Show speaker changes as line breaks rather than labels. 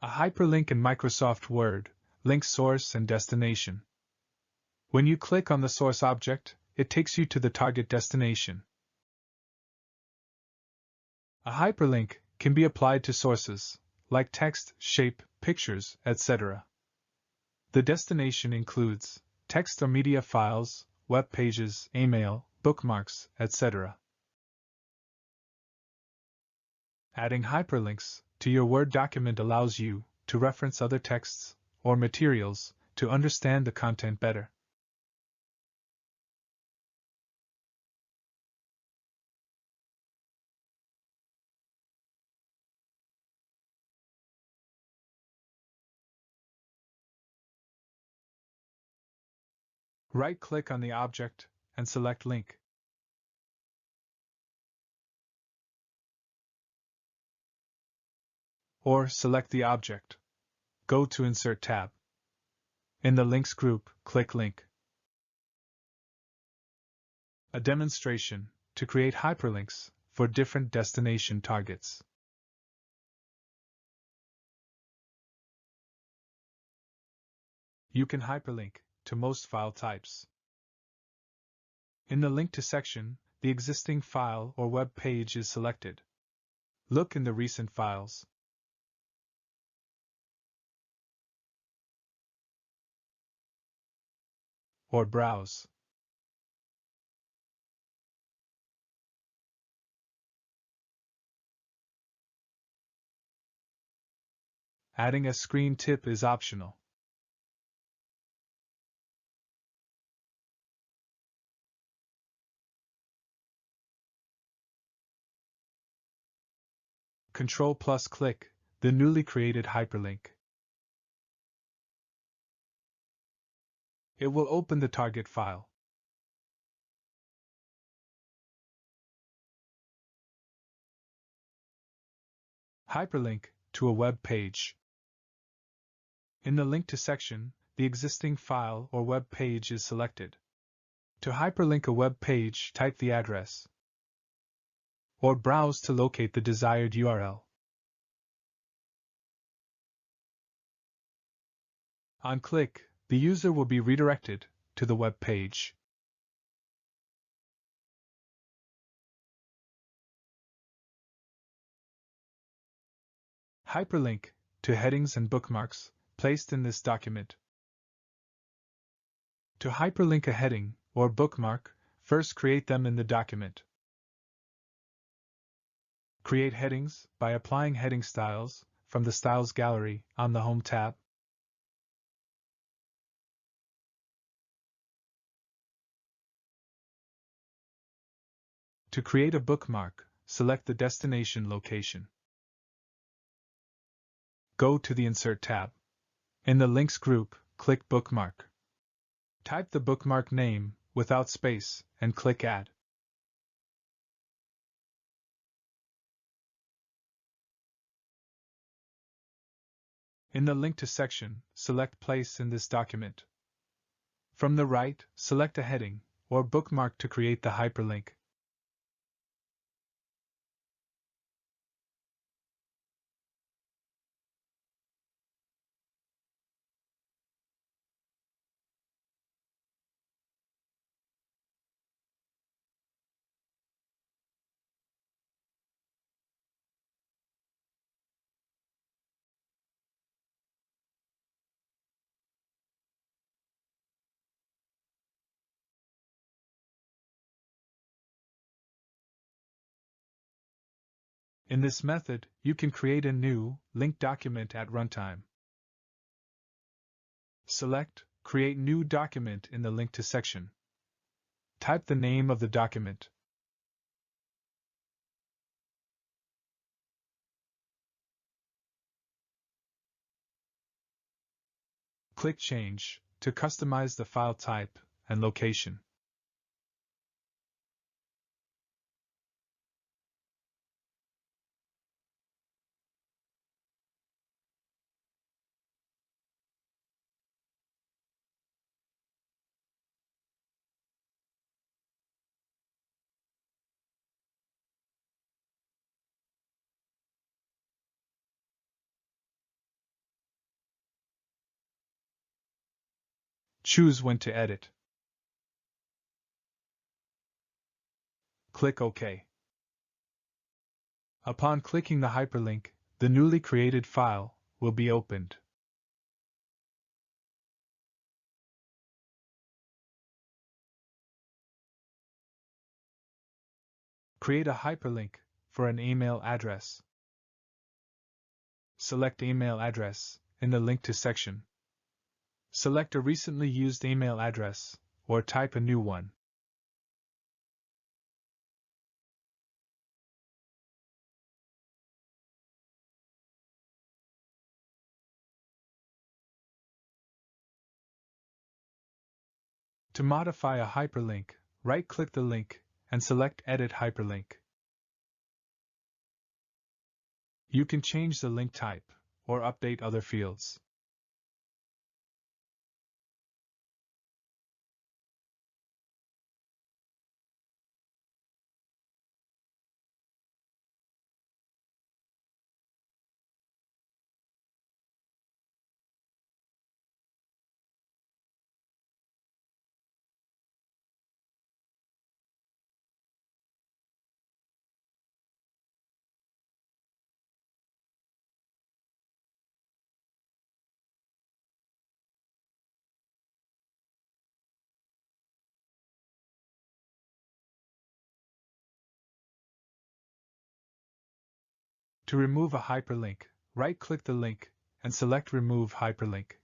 A hyperlink in Microsoft Word links source and destination. When you click on the source object, it takes you to the target destination. A hyperlink can be applied to sources, like text, shape, pictures, etc. The destination includes text or media files, web pages, email, bookmarks, etc. Adding hyperlinks to your Word document allows you to reference other texts or materials to understand the content better. Right-click on the object and select Link. Or select the object. Go to Insert tab. In the Links group, click Link. A demonstration to create hyperlinks for different destination targets. You can hyperlink to most file types. In the Link to section, the existing file or web page is selected. Look in the recent files. Or browse. Adding a screen tip is optional. Ctrl+ click the newly created hyperlink. It will open the target file. Hyperlink to a web page. In the Link to section, the existing file or web page is selected. To hyperlink a web page, type the address. Or browse to locate the desired URL. On click, the user will be redirected to the web page. Hyperlink to headings and bookmarks placed in this document. To hyperlink a heading or bookmark, first create them in the document. Create headings by applying heading styles from the Styles gallery on the Home tab. To create a bookmark, select the destination location. Go to the Insert tab. In the Links group, click Bookmark. Type the bookmark name without space and click Add. In the Link to section, select Place in this document. From the right, select a heading or bookmark to create the hyperlink. In this method, you can create a new, linked document at runtime. Select Create New Document in the Link to section. Type the name of the document. Click Change to customize the file type and location. Choose when to edit. Click OK. Upon clicking the hyperlink, the newly created file will be opened. Create a hyperlink for an email address. Select Email Address in the Link to section. Select a recently used email address, or type a new one. To modify a hyperlink, right-click the link and select Edit Hyperlink. You can change the link type or update other fields. To remove a hyperlink, right-click the link and select Remove Hyperlink.